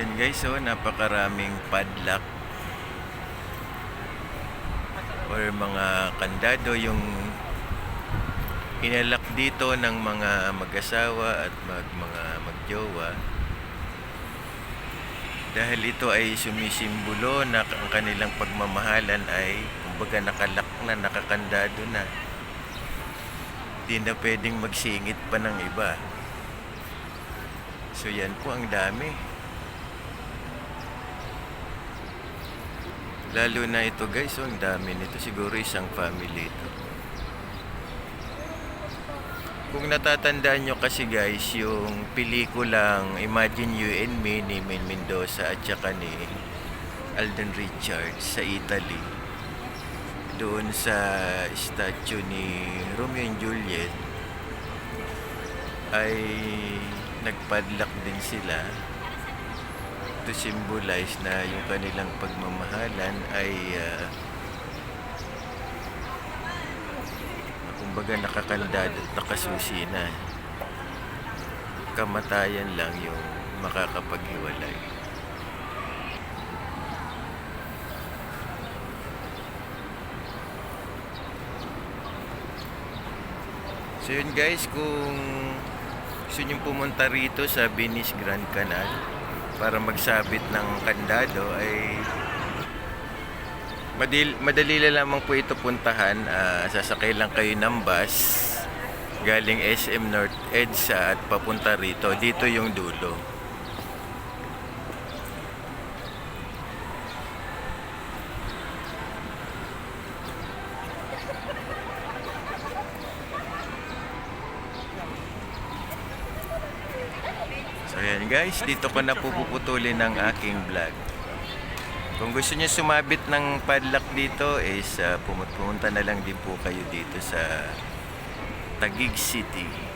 Yan guys, so napakaraming padlock or mga kandado yung inalak dito ng mga mag-asawa at mga magjowa, dahil ito ay sumisimbolo na ang kanilang pagmamahalan ay kumbaga nakalak na, nakakandado na, di na pwedeng magsingit pa ng iba. So yan po, ang dami. Lalo na ito guys, so ang dami nito, siguro isang family ito. Kung natatandaan nyo kasi guys, yung pelikulang Imagine You and Me ni Maine Mendoza at saka ni Alden Richards sa Italy, doon sa statue ni Romeo and Juliet ay nagpadlock din sila to symbolize na yung kanilang pagmamahalan ay kumbaga nakakandado at nakasusi na. Kamatayan lang yung makakapaghiwalay. So yun guys, kung gusto nyo pumunta rito sa Venice Grand Canal para magsabit ng kandado, ay madali lang lamang po ito puntahan. Sasakay lang kayo ng bus galing SM North EDSA at papunta rito. Dito yung dulo. So yan guys, dito ko na puputulin ang aking vlog. Kung gusto niyo sumabit ng padlock dito is pumunta na lang din po kayo dito sa Taguig City.